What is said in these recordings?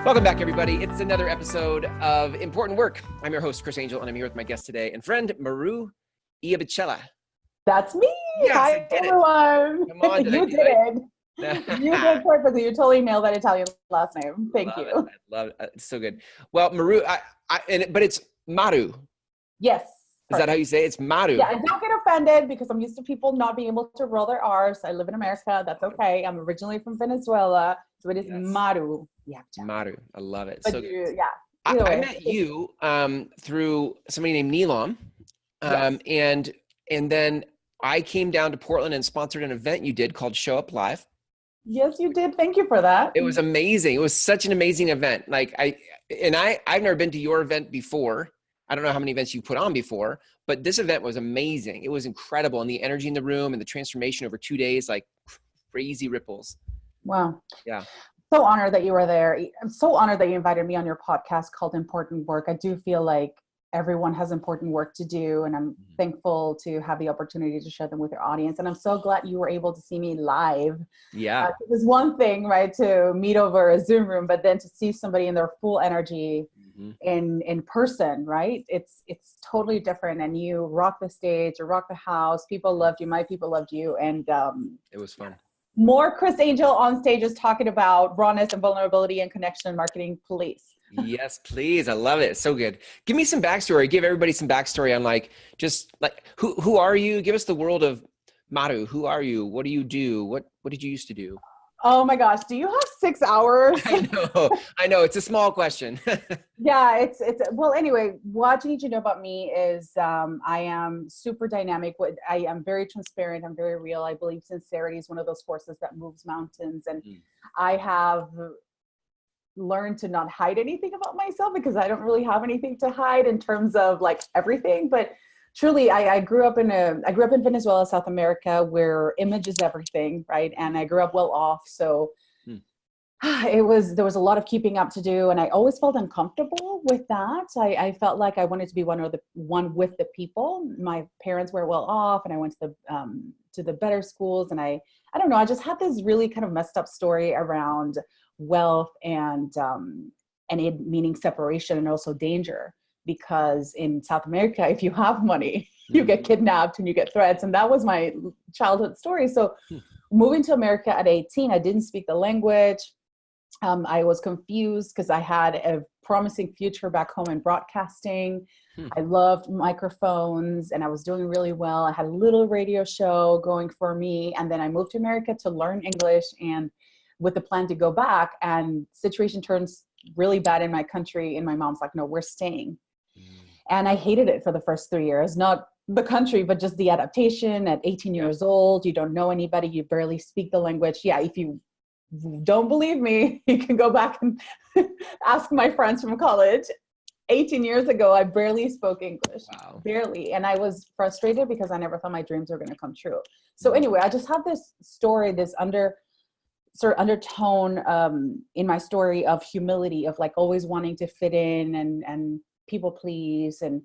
Welcome back, everybody. It's another episode of Important Work. I'm your host, Chris Angel, and I'm here with my guest today and friend, Maru Iabichela. That's me. Yes, Hi, everyone. Come on, You did it. You did perfectly. You totally nailed that Italian last name. Thank you. I love it. It's so good. Well, Maru, but it's Maru. Yes. Is that how you say it? It's Maru. Yeah, and don't get offended because I'm used to people not being able to roll their R's. I live in America. That's okay. I'm originally from Venezuela. So it is Maru. Yeah. Maru. I love it. But So good. yeah. I met you through somebody named Neelam. And then I came down to Portland and sponsored an event you did called Show Up Live. Yes, you did. Thank you for that. It was amazing. It was such an amazing event. I've never been to your event before. I don't know how many events you put on before, but this event was amazing. It was incredible. And the energy in the room and the transformation over 2 days, like crazy ripples. Wow. Yeah. So honored that you were there. I'm so honored that you invited me on your podcast called Important Work. I do feel like everyone has important work to do, and I'm thankful to have the opportunity to share them with your audience. And I'm so glad you were able to see me live. Yeah. It was one thing, right, to meet over a Zoom room, but then to see somebody in their full energy in person, right? It's totally different. And you rock the stage, you rock the house. People loved you. My people loved you. And it was fun. More Chris Angel on stages talking about rawness and vulnerability and connection and marketing, please. Yes, please. I love it. It's so good. Give me some backstory. Give everybody some backstory on who are you? Give us the world of Maru. Who are you? What do you do? What did you used to do? Oh my gosh. Do you have 6 hours? I know. It's a small question. Yeah, it's well, anyway, what you need to know about me is I am super dynamic. I am very transparent. I'm very real. I believe sincerity is one of those forces that moves mountains. And I have learned to not hide anything about myself because I don't really have anything to hide in terms of like everything. But truly, I grew up in Venezuela, South America, where image is everything, right? And I grew up well off. So there was a lot of keeping up to do, and I always felt uncomfortable with that. I felt like I wanted to be one with the people. My parents were well off, and I went to the better schools, and I don't know, I just had this really kind of messed up story around wealth and it meaning separation and also danger. Because in South America, if you have money, you get kidnapped and you get threats. And that was my childhood story. So moving to America at 18, I didn't speak the language. I was confused because I had a promising future back home in broadcasting. I loved microphones and I was doing really well. I had a little radio show going for me. And then I moved to America to learn English and with the plan to go back, and situation turns really bad in my country. And my mom's like, no, we're staying. And I hated it for the first 3 years, not the country, but just the adaptation at 18 years old. You don't know anybody. You barely speak the language. Yeah. If you don't believe me, you can go back and ask my friends from college. 18 years ago, I barely spoke English, barely. And I was frustrated because I never thought my dreams were going to come true. So anyway, I just have this story, this undertone in my story of humility, of like always wanting to fit in and people please. And,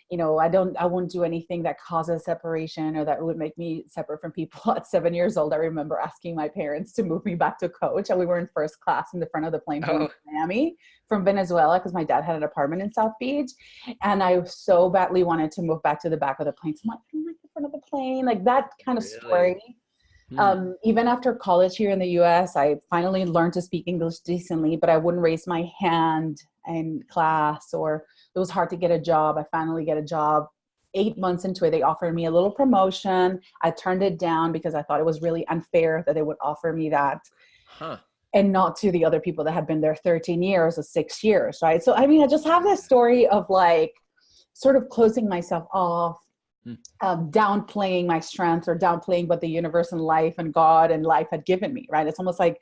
you know, I won't do anything that causes separation or that would make me separate from people. At 7 years old, I remember asking my parents to move me back to coach. And we were in first class in the front of the plane from Miami, from Venezuela, because my dad had an apartment in South Beach. And I so badly wanted to move back to the back of the plane. So I'm like, I don't like the front of the plane, like that kind of story. Even after college here in the US, I finally learned to speak English decently, but I wouldn't raise my hand in class, or it was hard to get a job. I finally get a job. 8 months into it, they offered me a little promotion. I turned it down because I thought it was really unfair that they would offer me that. And not to the other people that had been there 13 years or 6 years, right? So, I mean, I just have this story of like sort of closing myself off, downplaying my strengths or downplaying what the universe and life and God and life had given me, right? It's almost like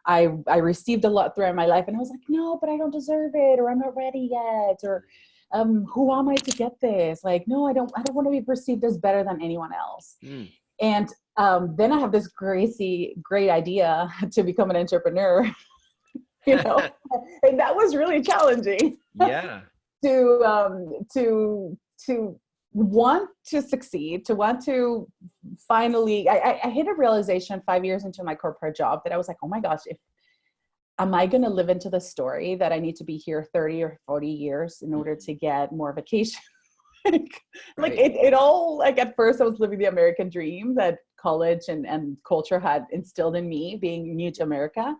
I received a lot throughout my life and I was like, no, but I don't deserve it, or I'm not ready yet, or who am I to get this? Like, no, I don't want to be perceived as better than anyone else. And then I have this great idea to become an entrepreneur, you know, and that was really challenging. Yeah. to want to succeed, to want to finally, I hit a realization 5 years into my corporate job that I was like, oh my gosh, if am I going to live into the story that I need to be here 30 or 40 years in order to get more vacation? Like it all, like at first I was living the American dream that college and culture had instilled in me, being new to America.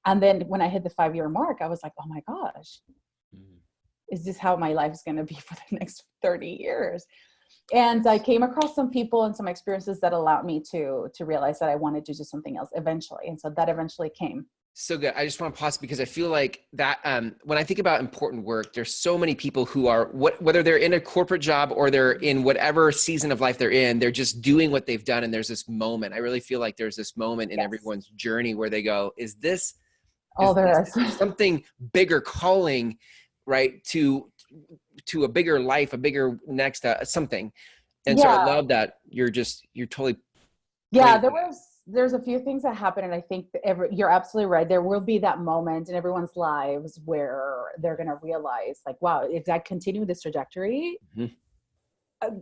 And then when I hit the 5-year mark, I was like, oh my gosh, is this how my life is going to be for the next 30 years? And I came across some people and some experiences that allowed me to realize that I wanted to do something else eventually. And so that eventually came. So good. I just want to pause because I feel like that when I think about important work, there's so many people who are, whether they're in a corporate job or they're in whatever season of life they're in, they're just doing what they've done. And there's this moment. I really feel like there's this moment in everyone's journey where they go, is this something bigger calling, right? To a bigger life, a bigger next something. And so I love that you're totally. Yeah, there's a few things that happen. And I think you're absolutely right. There will be that moment in everyone's lives where they're going to realize like, wow, if I continue this trajectory,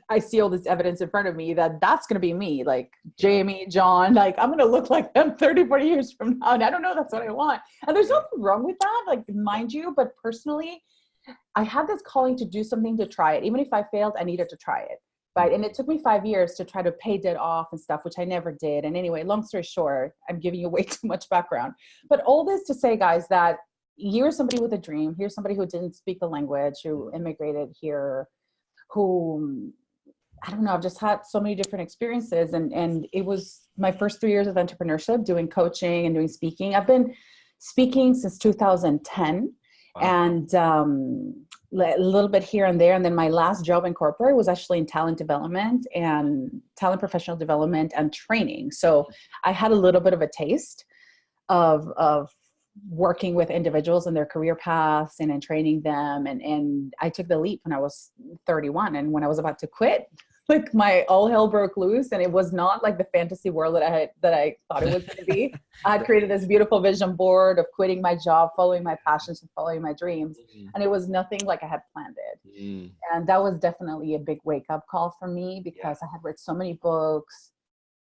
I see all this evidence in front of me that's going to be me, like Jamie, John, like I'm going to look like them 30, 40 years from now. And I don't know, that's what I want. And there's nothing wrong with that, like mind you, but personally, I had this calling to do something, to try it. Even if I failed, I needed to try it. Right. And it took me 5 years to try to pay debt off and stuff, which I never did. And anyway, long story short, I'm giving you way too much background. But all this to say, guys, that here's somebody with a dream. Here's somebody who didn't speak the language, who immigrated here, who, I don't know, I've just had so many different experiences. And it was my first 3 years of entrepreneurship, doing coaching and doing speaking. I've been speaking since 2010. Wow. And a little bit here and there. And then my last job in corporate was actually in talent development and talent professional development and training. So I had a little bit of a taste of working with individuals in their career paths and in training them. And I took the leap when I was 31. And when I was about to quit, like my all hell broke loose, and it was not like the fantasy world that I thought it was going to be. I had created this beautiful vision board of quitting my job, following my passions and following my dreams. And it was nothing like I had planned it. And that was definitely a big wake up call for me, because I had read so many books.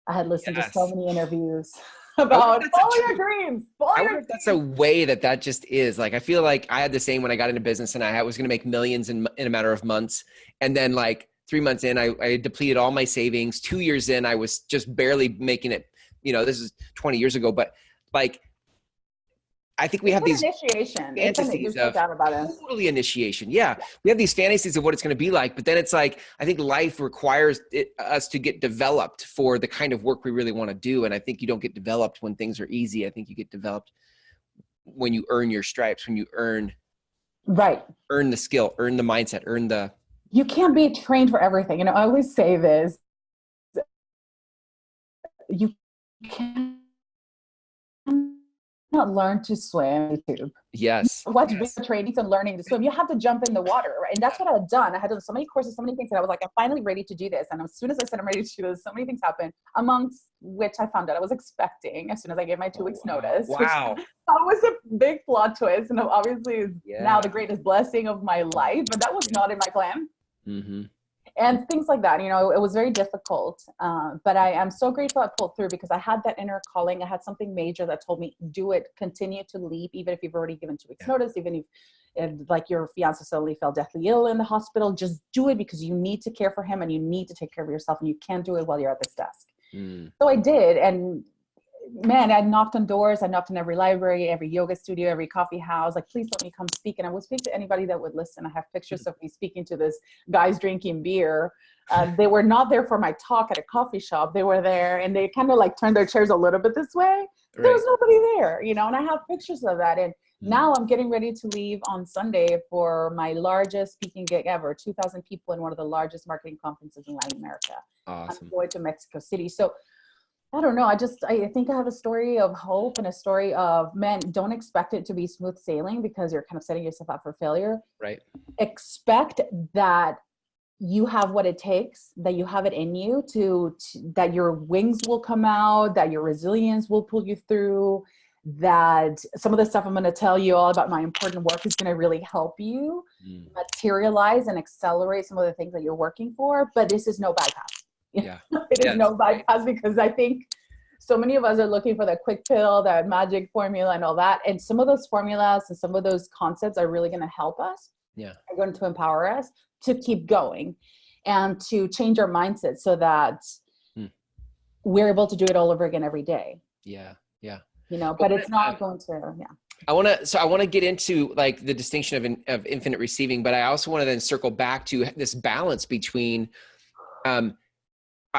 I had listened to so many interviews about follow your dreams. I wonder if that's a way that just is. Like, I feel like I had the same when I got into business, and I was going to make millions in a matter of months. And then like 3 months in, I depleted all my savings. 2 years in, I was just barely making it. You know, this is 20 years ago, but like, I think we have these fantasies of totally initiation. Yeah. We have these fantasies of what it's going to be like, but then it's like, I think life requires us to get developed for the kind of work we really want to do. And I think you don't get developed when things are easy. I think you get developed when you earn your stripes, when you earn the skill, earn the mindset, you can't be trained for everything. You know, I always say this, you can't learn to swim YouTube. Yes. Watch trainings and learning to swim. You have to jump in the water, right? And that's what I've done. I had done so many courses, so many things, and I was like, I'm finally ready to do this. And as soon as I said I'm ready to do this, so many things happened, amongst which I found out I was expecting as soon as I gave my 2 weeks notice. Wow. That was a big plot twist, and obviously now the greatest blessing of my life, but that was not in my plan. And things like that, you know, it was very difficult. But I am so grateful I pulled through, because I had that inner calling. I had something major that told me, do it, continue to leap, even if you've already given 2 weeks notice, even if like your fiance suddenly fell deathly ill in the hospital, just do it, because you need to care for him and you need to take care of yourself, and you can't do it while you're at this desk. So I did. And man, I knocked on doors. I knocked on every library, every yoga studio, every coffee house. Like, please let me come speak. And I would speak to anybody that would listen. I have pictures of me speaking to this guys drinking beer. They were not there for my talk at a coffee shop. They were there, and they kind of like turned their chairs a little bit this way. There was nobody there, you know, and I have pictures of that. And now I'm getting ready to leave on Sunday for my largest speaking gig ever, 2,000 people in one of the largest marketing conferences in Latin America. Awesome. I'm going to Mexico City. So I don't know. I think I have a story of hope and a story of, man, don't expect it to be smooth sailing, because you're kind of setting yourself up for failure. Right. Expect that you have what it takes, that you have it in you that your wings will come out, that your resilience will pull you through, that some of the stuff I'm going to tell you all about my important work is going to really help you materialize and accelerate some of the things that you're working for. But this is no bypass. Yeah. It is no bypass, because I think so many of us are looking for that quick pill, that magic formula and all that. And some of those formulas and some of those concepts are really going to help us. Yeah. Are going to empower us to keep going and to change our mindset so that we're able to do it all over again every day. Yeah. Yeah. You know, but it's not going to, I want to get into like the distinction of infinite receiving, but I also want to then circle back to this balance between,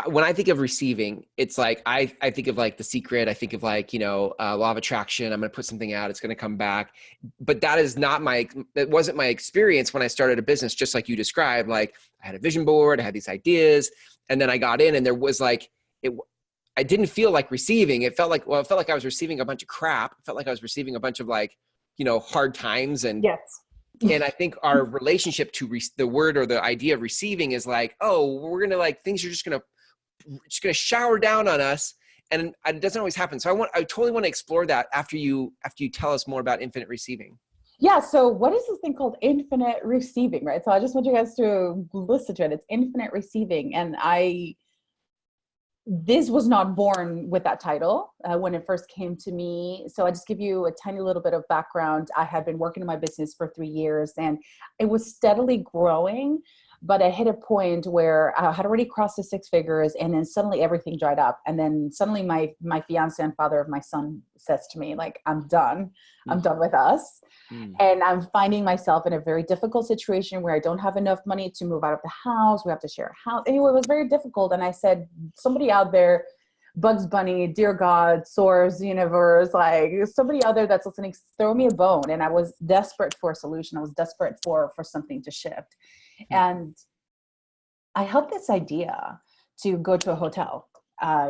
when I think of receiving, it's like, I think of like The Secret. I think of like, law of attraction. I'm going to put something out, it's going to come back. But that wasn't my experience when I started a business, just like you described. Like I had a vision board, I had these ideas, and then I got in and there was like, I didn't feel like receiving. It felt like I was receiving a bunch of crap. It felt like I was receiving a bunch of like, hard times. And yes. And I think our relationship to the word or the idea of receiving is like, oh, we're going to like, things are just going to shower down on us. And it doesn't always happen. So I totally want to explore that after you tell us more about infinite receiving. Yeah. So what is this thing called infinite receiving, right? So I just want you guys to listen to it. It's infinite receiving. And this was not born with that title when it first came to me. So I just give you a tiny little bit of background. I had been working in my business for 3 years and it was steadily growing, but I hit a point where I had already crossed the 6 figures and then suddenly everything dried up. And then suddenly my fiance and father of my son says to me, like, I'm done. I'm done with us. And I'm finding myself in a very difficult situation where I don't have enough money to move out of the house. We have to share a house. Anyway, it was very difficult. And I said, somebody out there, Bugs Bunny, dear God, source, universe, like somebody out there that's listening, throw me a bone. And I was desperate for a solution. I was desperate for something to shift. And I had this idea to go to a hotel.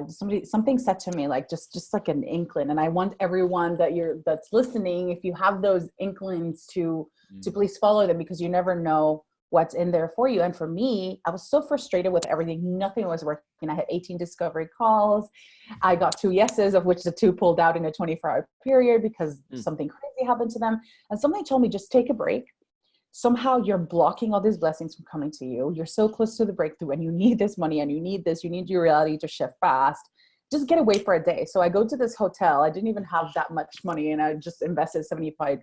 Something said to me, like, just like an inkling. And I want everyone that's listening, if you have those inklings to please follow them, because you never know what's in there for you. And for me, I was so frustrated with everything. Nothing was working. I had 18 discovery calls. I got 2 yeses, of which the 2 pulled out in a 24-hour period because something crazy happened to them. And somebody told me, just take a break. Somehow you're blocking all these blessings from coming to you. You're so close to the breakthrough and you need this money and you need your reality to shift fast. Just get away for a day. So I go to this hotel. I didn't even have that much money and I just invested $75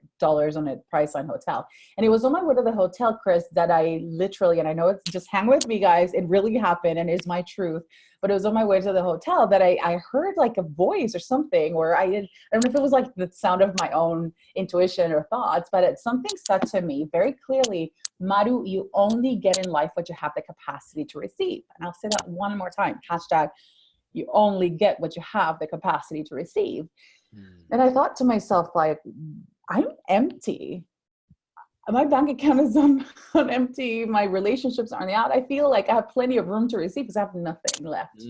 on a Priceline hotel. And it was on my way to the hotel, Chris, that I literally, and I know it's just hang with me guys, it really happened and is my truth. But it was on my way to the hotel that I heard like a voice or something where I don't know if it was like the sound of my own intuition or thoughts, but something said to me very clearly, Maru, you only get in life what you have the capacity to receive. And I'll say that one more time, hashtag, you only get what you have the capacity to receive. And I thought to myself, like, I'm empty. My bank account is on empty. My relationships aren't out. I feel like I have plenty of room to receive because I have nothing left.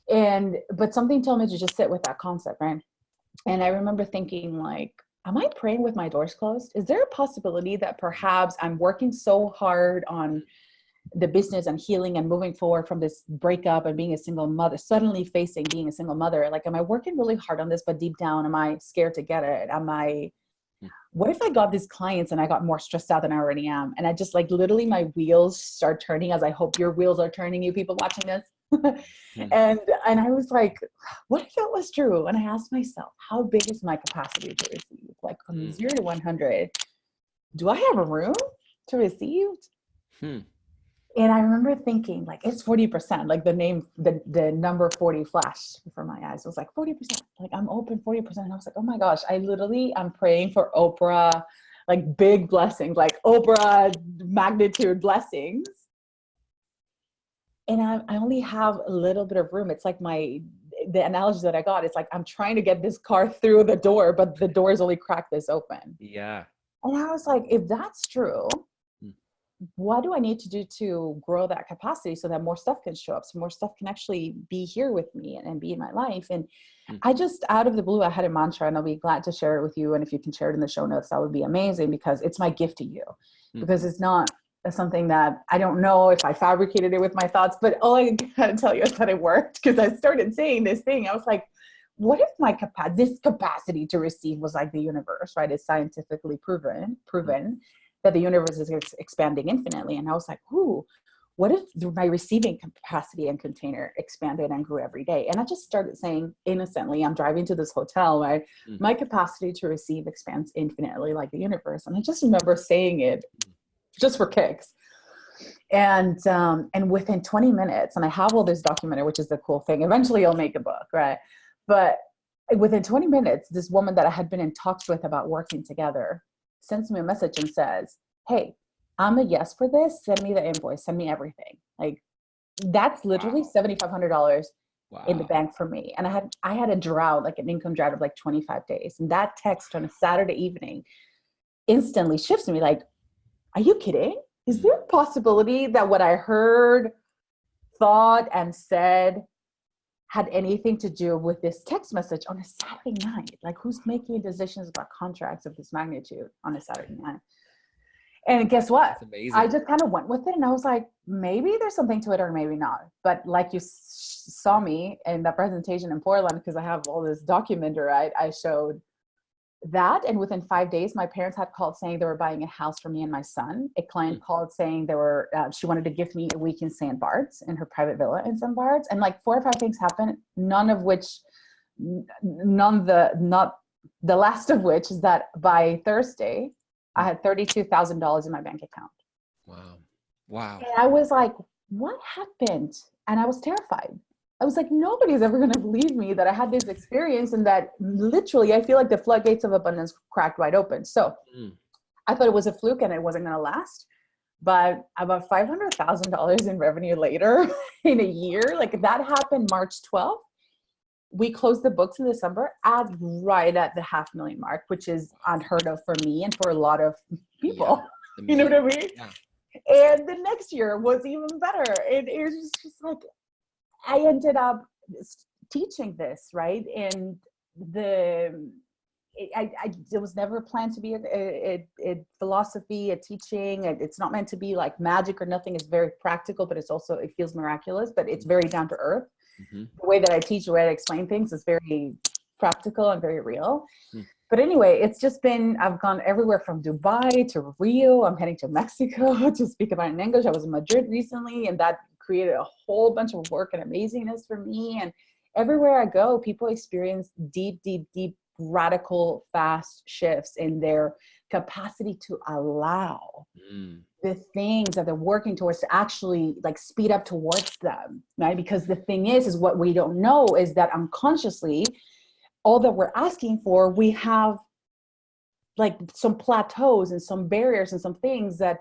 But something told me to just sit with that concept, right? And I remember thinking, like, am I praying with my doors closed? Is there a possibility that perhaps I'm working so hard on the business and healing and moving forward from this breakup and being a single mother, suddenly facing being a single mother? Like, am I working really hard on this, but deep down, am I scared to get it? What if I got these clients and I got more stressed out than I already am? And I just like literally my wheels start turning, as I hope your wheels are turning, you people watching this. And I was like, what if it was true? And I asked myself, how big is my capacity to receive? Like from 0 to 100, do I have a room to receive? And I remember thinking, like, it's 40%, like the number 40 flashed before my eyes. It was like 40%, like I'm open 40%. And I was like, oh my gosh, I'm praying for Oprah, like big blessings, like Oprah magnitude blessings. And I only have a little bit of room. It's like the analogy that I got, it's like, I'm trying to get this car through the door, but the door is only cracked this open. Yeah. And I was like, if that's true, what do I need to do to grow that capacity so that more stuff can show up, so more stuff can actually be here with me and be in my life? And I just, out of the blue, I had a mantra, and I'll be glad to share it with you. And if you can share it in the show notes, that would be amazing, because it's my gift to you, because it's not something that I don't know if I fabricated it with my thoughts, but all I gotta tell you is that it worked, because I started saying this thing. I was like, what if this capacity to receive was like the universe, right? It's scientifically proven that the universe is expanding infinitely. And I was like, ooh, what if my receiving capacity and container expanded and grew every day? And I just started saying innocently, I'm driving to this hotel, right? My capacity to receive expands infinitely like the universe. And I just remember saying it just for kicks. And within 20 minutes, and I have all this documented, which is the cool thing. Eventually I'll make a book, right? But within 20 minutes, this woman that I had been in talks with about working together sends me a message and says, hey, I'm a yes for this. Send me the invoice. Send me everything. Like, that's literally $7,500 in the bank for me. And I had a drought, like an income drought of like 25 days. And that text on a Saturday evening instantly shifts me like, are you kidding? Is there a possibility that what I heard, thought, and said had anything to do with this text message on a Saturday night? Like, who's making decisions about contracts of this magnitude on a Saturday night? And guess what? I just kind of went with it, and I was like, maybe there's something to it or maybe not. But like you saw me in the presentation in Portland, because I have all this documentary, right? I showed that, and within 5 days, my parents had called saying they were buying a house for me and my son. A client called saying they were, she wanted to give me a week in St. Bart's, in her private villa in St. Bart's. And like 4 or 5 things happened, not the last of which is that by Thursday, I had $32,000 in my bank account. Wow. And I was like, what happened? And I was terrified. I was like, nobody's ever going to believe me that I had this experience, and that literally I feel like the floodgates of abundance cracked wide open. So I thought it was a fluke and it wasn't going to last. But about $500,000 in revenue later in a year, like that happened March 12th. We closed the books in December right at the $500,000 mark, which is unheard of for me and for a lot of people. Yeah, you know what I mean? Yeah. And the next year was even better. It was just like, I ended up teaching this, right? And it was never planned to be a philosophy, a teaching. It's not meant to be like magic or nothing. It's very practical, but it feels miraculous, but it's very down to earth. The way that I teach, the way I explain things is very practical and very real. But anyway, it's just been, I've gone everywhere from Dubai to Rio. I'm heading to Mexico to speak about it in English. I was in Madrid recently, and that created a whole bunch of work and amazingness for me. And everywhere I go, people experience deep, radical, fast shifts in their capacity to allow the things that they're working towards to actually like speed up towards them, right? Because the thing is what we don't know is that unconsciously, all that we're asking for, we have like some plateaus and some barriers and some things that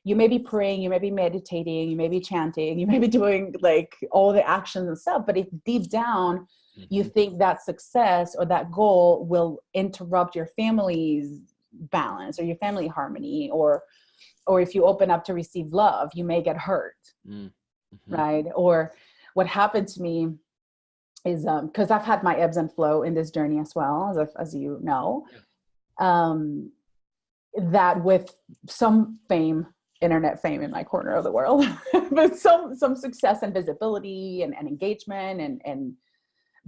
you may be praying, you may be meditating, you may be chanting, you may be doing like all the actions and stuff, but if deep down you think that success or that goal will interrupt your family's balance or your family harmony, or if you open up to receive love, you may get hurt, right? Or what happened to me is, because I've had my ebbs and flow in this journey as well, as you know, that with some fame, internet fame in my corner of the world, but some success and visibility and engagement and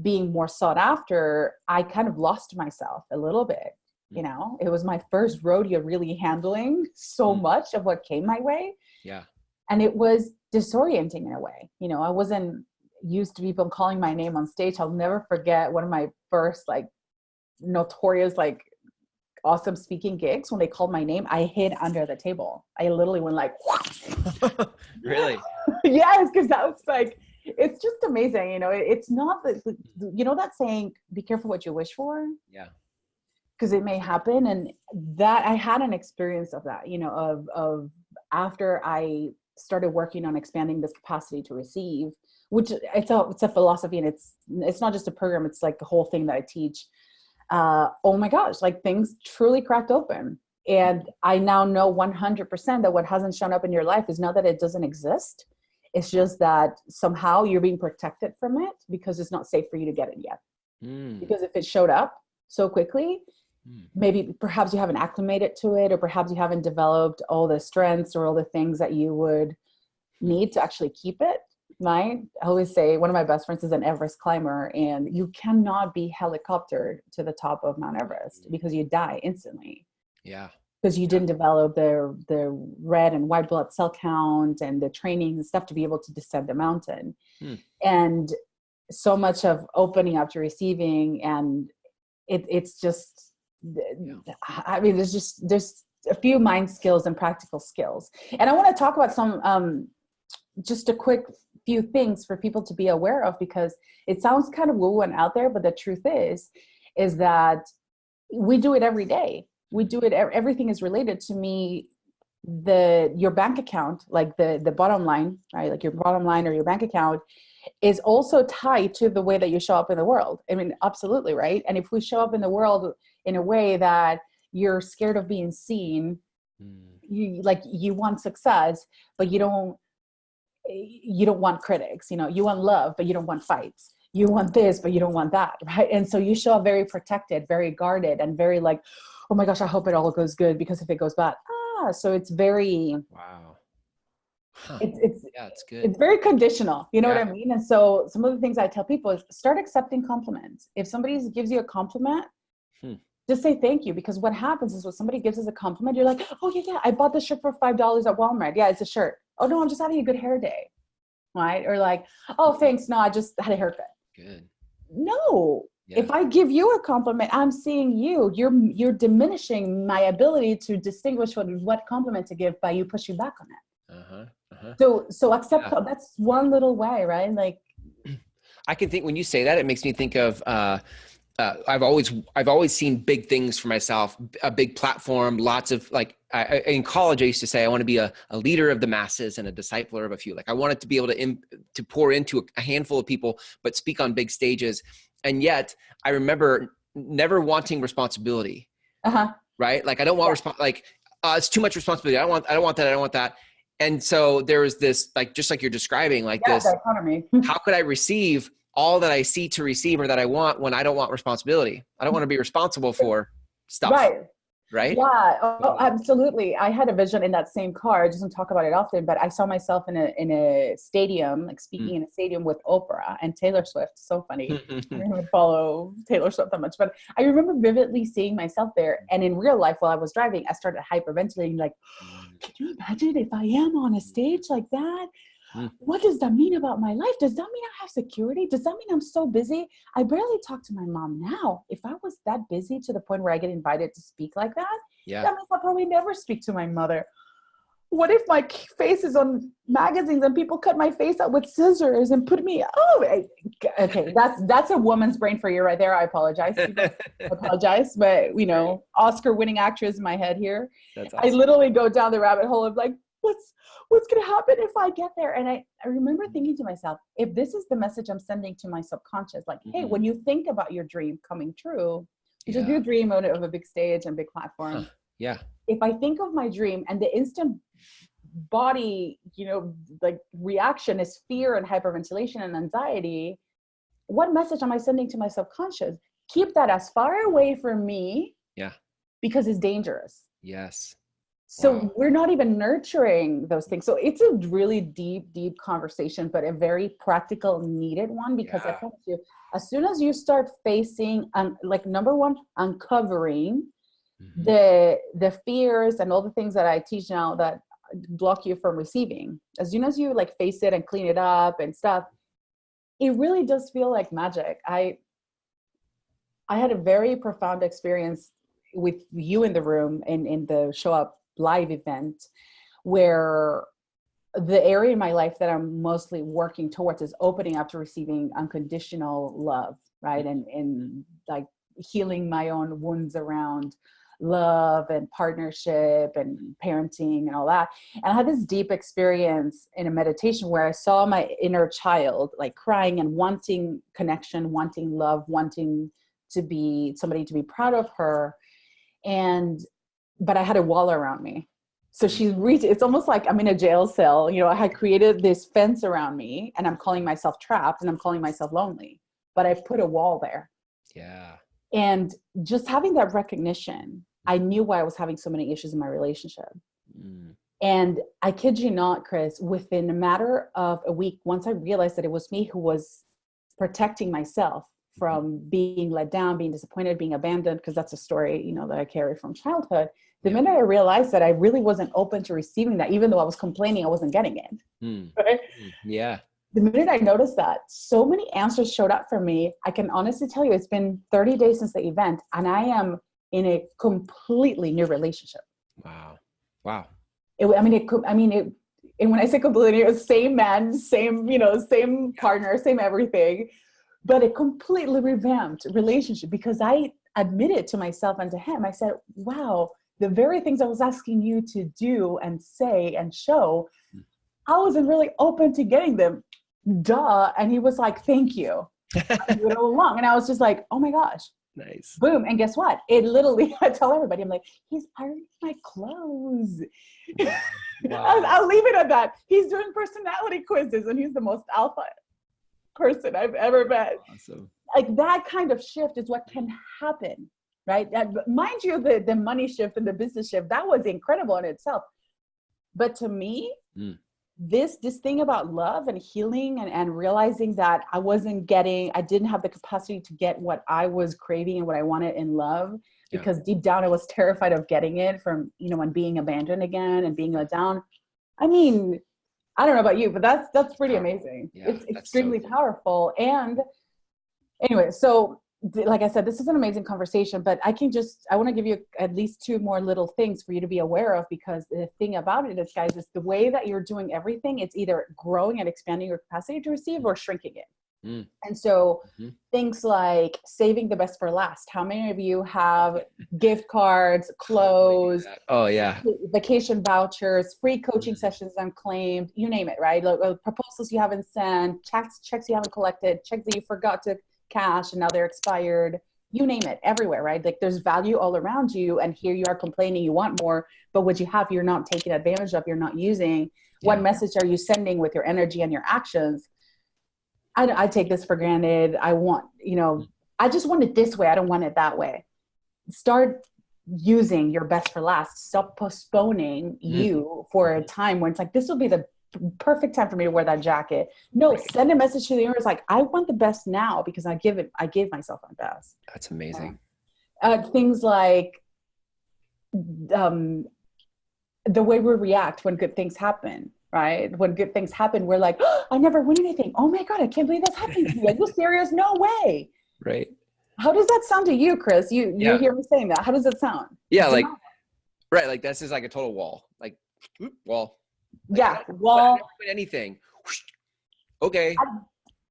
being more sought after, I kind of lost myself a little bit. You know, it was my first rodeo really handling so much of what came my way. Yeah. And it was disorienting in a way. You know, I wasn't used to people calling my name on stage. I'll never forget one of my first like notorious, like awesome speaking gigs. When they called my name, I hid under the table. I literally went like, really? Yes. Cause that was like, it's just amazing. You know, it's not that, you know, that saying, be careful what you wish for. Yeah. Because it may happen. And that I had an experience of that, you know, of after I started working on expanding this capacity to receive, which it's a philosophy, and it's not just a program, it's like the whole thing that I teach. Oh my gosh, like things truly cracked open. And I now know 100% that what hasn't shown up in your life is not that it doesn't exist. It's just that somehow you're being protected from it because it's not safe for you to get it yet. Because if it showed up so quickly, maybe perhaps you haven't acclimated to it, or perhaps you haven't developed all the strengths or all the things that you would need to actually keep it, right? I always say one of my best friends is an Everest climber, and you cannot be helicoptered to the top of Mount Everest because you die instantly. Yeah. because you didn't develop the red and white blood cell count and the training and stuff to be able to descend the mountain. And so much of opening up to receiving, and it's just, I mean, there's a few mind skills and practical skills. And I want to talk about some, just a quick few things for people to be aware of, because it sounds kind of woo and out there, but the truth is that we do it every day. We do it. Everything is related to me. Your bank account, like the bottom line, right? Like your bottom line or your bank account is also tied to the way that you show up in the world. I mean, absolutely. Right. And if we show up in the world in a way that you're scared of being seen, you want success, but you don't want critics, you want love, but you don't want fights. You want this, but you don't want that. Right. And so you show up very protected, very guarded, and very like, oh my gosh, I hope it all goes good, because if it goes bad, so it's very, wow. It's good. It's very conditional. You know what I mean? And so some of the things I tell people is start accepting compliments. If somebody gives you a compliment, just say thank you, because what happens is when somebody gives us a compliment, you're like, oh yeah, I bought this shirt for $5 at Walmart. Yeah, it's a shirt. Oh no, I'm just having a good hair day. Right? Or like, oh, thanks. No, I just had a haircut. Good. No. Yeah. If I give you a compliment, I'm seeing you. You're diminishing my ability to distinguish what compliment to give by you pushing back on it. So accept that's one little way, right? Like, I can think when you say that, it makes me think of I've always seen big things for myself, a big platform, lots of like, in college, I used to say, I want to be a leader of the masses and a discipler of a few. Like I wanted to be able to pour into a handful of people, but speak on big stages. And yet I remember never wanting responsibility, right? Like I don't want it's too much responsibility. I don't want that. I don't want that. And so there was this, like, just like you're describing, like this, dichotomy. How could I receive all that I see to receive or that I want when I don't want responsibility? I don't want to be responsible for stuff. Right? Yeah. Oh, absolutely. I had a vision in that same car. I just don't talk about it often, but I saw myself in a stadium, like speaking in a stadium with Oprah and Taylor Swift. So funny. I don't even follow Taylor Swift that much, but I remember vividly seeing myself there. And in real life, while I was driving, I started hyperventilating, like, can you imagine if I am on a stage like that? What does that mean about my life? Does that mean I have security? Does that mean I'm so busy? I barely talk to my mom now. If I was that busy to the point where I get invited to speak like that, that means I'll probably never speak to my mother. What if my face is on magazines and people cut my face out with scissors and put me, okay, that's a woman's brain for you right there. I apologize. Apologize, but Oscar winning actress in my head here. That's awesome. I literally go down the rabbit hole of like, what's going to happen if I get there? And I remember thinking to myself, if this is the message I'm sending to my subconscious, like, hey, when you think about your dream coming true, which is your dream of a big stage and big platform. If I think of my dream and the instant body, like reaction is fear and hyperventilation and anxiety, what message am I sending to my subconscious? Keep that as far away from me. Because it's dangerous. Yes. So we're not even nurturing those things. So it's a really deep, deep conversation, but a very practical, needed one, because I promise you, as soon as you start facing, like number one, uncovering the fears and all the things that I teach now that block you from receiving, as soon as you like face it and clean it up and stuff, it really does feel like magic. I had a very profound experience with you in the room in the Show Up Live event, where the area in my life that I'm mostly working towards is opening up to receiving unconditional love, right? And like healing my own wounds around love and partnership and parenting and all that. And I had this deep experience in a meditation where I saw my inner child like crying and wanting connection, wanting love, wanting to be somebody to be proud of her. But I had a wall around me. So it's almost like I'm in a jail cell. I had created this fence around me and I'm calling myself trapped and I'm calling myself lonely, but I put a wall there. Yeah. And just having that recognition, I knew why I was having so many issues in my relationship. And I kid you not, Chris, within a matter of a week, once I realized that it was me who was protecting myself from being let down, being disappointed, being abandoned, because that's a story, that I carry from childhood, The minute I realized that I really wasn't open to receiving that, even though I was complaining I wasn't getting it. Right? Yeah. The minute I noticed that, so many answers showed up for me. I can honestly tell you, it's been 30 days since the event, and I am in a completely new relationship. Wow. Wow. And when I say completely, it was same man, same, same partner, same everything, but a completely revamped relationship, because I admitted to myself and to him, I said, wow, the very things I was asking you to do and say and show, I wasn't really open to getting them. Duh. And he was like, thank you. I do it all along. And I was just like, oh my gosh. Nice. Boom. And guess what? It literally, I tell everybody, I'm like, he's ironing my clothes. Wow. I'll leave it at that. He's doing personality quizzes, and he's the most alpha person I've ever met. Awesome. Like, that kind of shift is what can happen, right? And mind you, the money shift and the business shift, that was incredible in itself. But to me, this thing about love and healing and realizing that I didn't have the capacity to get what I was craving and what I wanted in love, because deep down I was terrified of getting it from, and being abandoned again and being let down. I mean, I don't know about you, but that's pretty amazing. Yeah, it's extremely powerful. And anyway, so like I said, this is an amazing conversation, but I want to give you at least 2 more little things for you to be aware of, because the thing about it is, guys, is the way that you're doing everything, it's either growing and expanding your capacity to receive or shrinking it. And so things like saving the best for last. How many of you have gift cards, clothes, vacation vouchers, free coaching sessions unclaimed, you name it, right? Like, proposals you haven't sent, checks you haven't collected, checks that you forgot to cash and now they're expired, you name it, everywhere, right? Like, there's value all around you, and here you are complaining you want more, but what you have, you're not taking advantage of, you're not using. What message are you sending with your energy and your actions? I take this for granted. I want, I just want it this way. I don't want it that way. Start using your best for last. Stop postponing you for a time when it's like, this will be the perfect time for me to wear that jacket. No, send a message to the universe like, I want the best now, because I gave myself my best. That's amazing. Things like the way we react when good things happen, right? When good things happen, we're like, oh, I never win anything. Oh my God, I can't believe that's happening to me. Are you serious? No way. Right. How does that sound to you, Chris? You hear me saying that. How does it sound? Yeah, like, right. Like, this is like a total wall. Like, wall. Like, wall. I never win anything. Okay.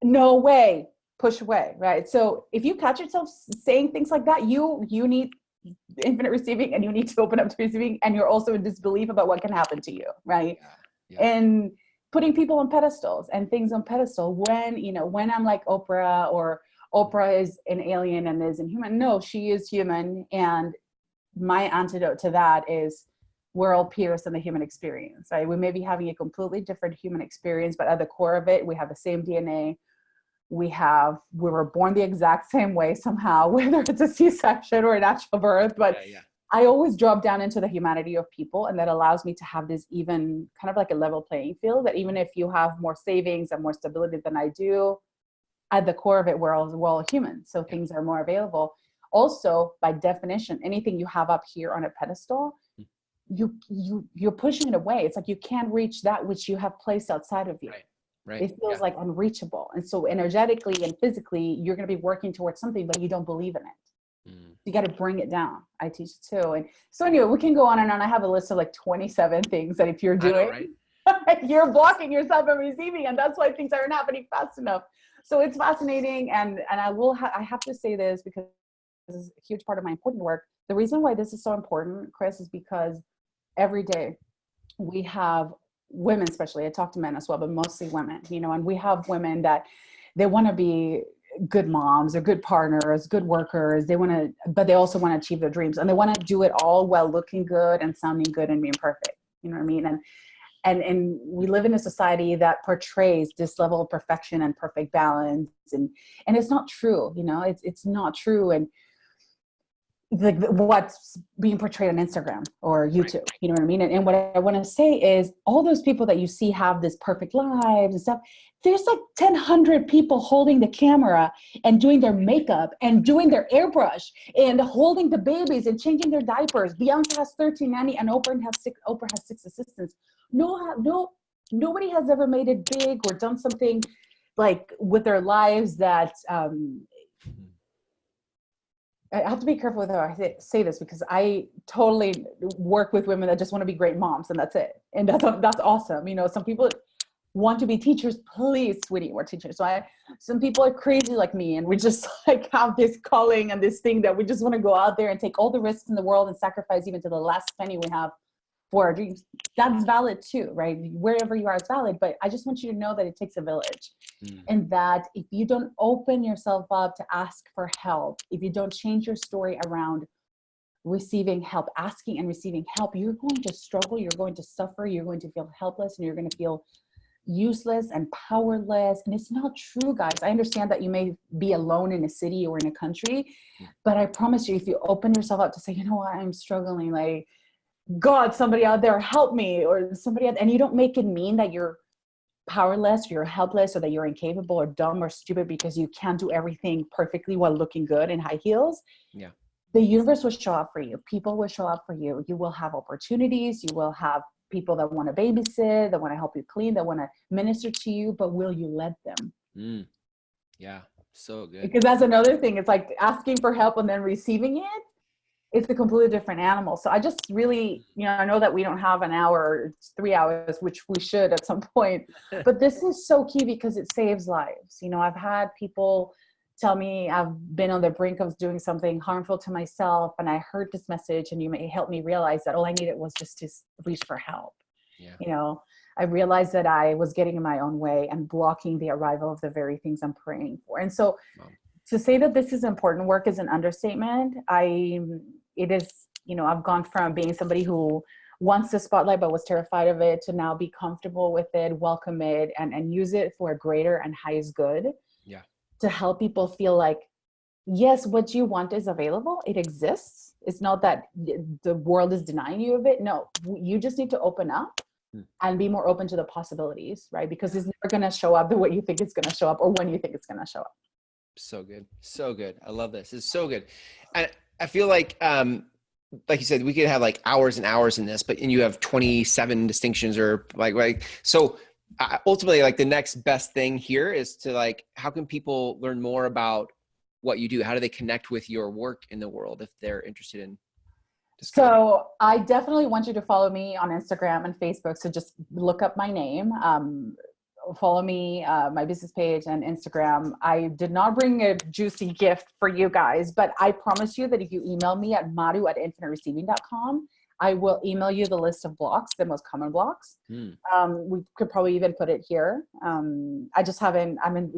No way. Push away, right? So if you catch yourself saying things like that, you need infinite receiving, and you need to open up to receiving, and you're also in disbelief about what can happen to you, right? And putting people on pedestals and things on pedestal, when I'm like Oprah, or Oprah is an alien and isn't human. No, she is human, and my antidote to that is we're all peers in the human experience, right? We may be having a completely different human experience, but at the core of it, we have the same DNA. We were born the exact same way somehow, whether it's a C-section or a natural birth, but I always drop down into the humanity of people, and that allows me to have this even kind of like a level playing field, that even if you have more savings and more stability than I do, at the core of it, we're all human. So things are more available. Also, by definition, anything you have up here on a pedestal, you're pushing it away. It's like you can't reach that which you have placed outside of you. Right. It feels like unreachable. And so energetically and physically, you're going to be working towards something, but you don't believe in it. You got to bring it down. I teach it too. And so anyway, we can go on and on. I have a list of like 27 things that if you're doing, you're blocking yourself from receiving. And that's why things aren't happening fast enough. So it's fascinating. And I have to say this, because this is a huge part of my important work. The reason why this is so important, Chris, is because every day we have women, especially, I talk to men as well, but mostly women, and we have women that they want to be good moms or good partners, good workers. But they also want to achieve their dreams, and they want to do it all while looking good and sounding good and being perfect. You know what I mean? And we live in a society that portrays this level of perfection and perfect balance. And it's not true, it's not true. And like what's being portrayed on Instagram or YouTube, you know what I mean? And what I want to say is all those people that you see have this perfect lives and stuff, there's like 1,000 people holding the camera and doing their makeup and doing their airbrush and holding the babies and changing their diapers. Beyonce has 13 nanny and Oprah has 6 assistants. Nobody has ever made it big or done something like with their lives that, I have to be careful with how I say this because I totally work with women that just want to be great moms and that's it. And that's awesome. You know, some people want to be teachers. Please, sweetie, we're teachers. So some people are crazy like me and we just like have this calling and this thing that we just want to go out there and take all the risks in the world and sacrifice even to the last penny we have for our dreams. That's valid too, right? Wherever you are, it's valid. But I just want you to know that it takes a village. And that if you don't open yourself up to ask for help, if you don't change your story around receiving help, asking and receiving help, you're going to struggle, you're going to suffer, you're going to feel helpless, and you're going to feel useless and powerless. And it's not true, guys. I understand that you may be alone in a city or in a country, but I promise you, if you open yourself up to say, you know what, I'm struggling, like, God, somebody out there help me, or somebody and you don't make it mean that you're powerless, or you're helpless, or that you're incapable or dumb or stupid because you can't do everything perfectly while looking good in high heels. Yeah. The universe will show up for you. People will show up for you. You will have opportunities. You will have people that want to babysit, that want to help you clean, that want to minister to you, but will you let them? Yeah. So good. Because that's another thing. It's like asking for help and then receiving it. It's a completely different animal. So I just really, you know, I know that we don't have an hour or 3 hours, which we should at some point, but this is so key because it saves lives. You know, I've had people tell me I've been on the brink of doing something harmful to myself, and I heard this message, and you may help me realize that all I needed was just to reach for help. Yeah. You know, I realized that I was getting in my own way and blocking the arrival of the very things I'm praying for. And so to say that this is important work is an understatement. It is, you know, I've gone from being somebody who wants the spotlight but was terrified of it to now be comfortable with it, welcome it, and use it for a greater and highest good. Yeah. To help people feel like, yes, what you want is available. It exists. It's not that the world is denying you of it. No, you just need to open up and be more open to the possibilities, right? Because it's never going to show up the way you think it's going to show up or when you think it's going to show up. So good. So good. I love this. It's so good. And I feel like you said, we could have like hours and hours in this, and you have 27 distinctions or so ultimately, like, the next best thing here is to, like, how can people learn more about what you do? How do they connect with your work in the world if they're interested in? So I definitely want you to follow me on Instagram and Facebook. So just look up my name. Follow me, my business page and Instagram. I did not bring a juicy gift for you guys, but I promise you that if you email me at maru@infinitereceiving.com, I will email you the list of blocks, the most common blocks. We could probably even put it here. I'm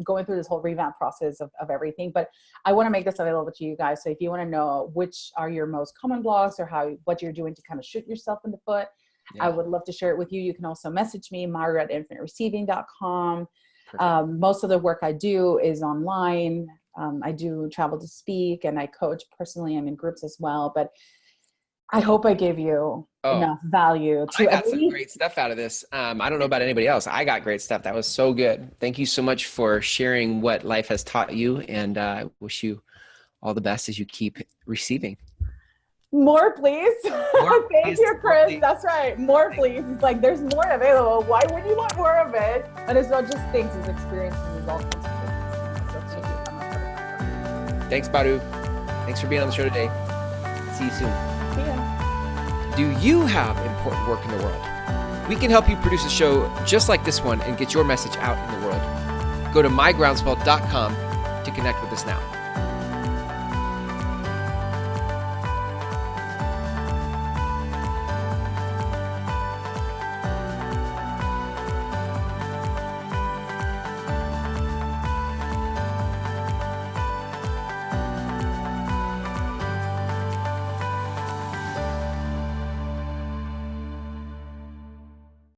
going through this whole revamp process of everything, but I want to make this available to you guys. So if you want to know which are your most common blocks or what you're doing to kind of shoot yourself in the foot, I would love to share it with you. You can also message me, maru@infinitereceiving.com. Most of the work I do is online. I do travel to speak and I coach personally and in groups as well. But I hope I gave you enough value to. I got some great stuff out of this. I don't know about anybody else. I got great stuff. That was so good. Thank you so much for sharing what life has taught you. And I wish you all the best as you keep receiving. More, please. More, Thank you, Chris. That's right. More, please. It's like there's more available. Why wouldn't you want more of it? And it's not just things, it's experiences, it's all kinds of things. Thanks, Maru. Thanks for being on the show today. See you soon. See ya. Do you have important work in the world? We can help you produce a show just like this one and get your message out in the world. Go to mygroundswell.com to connect with us now.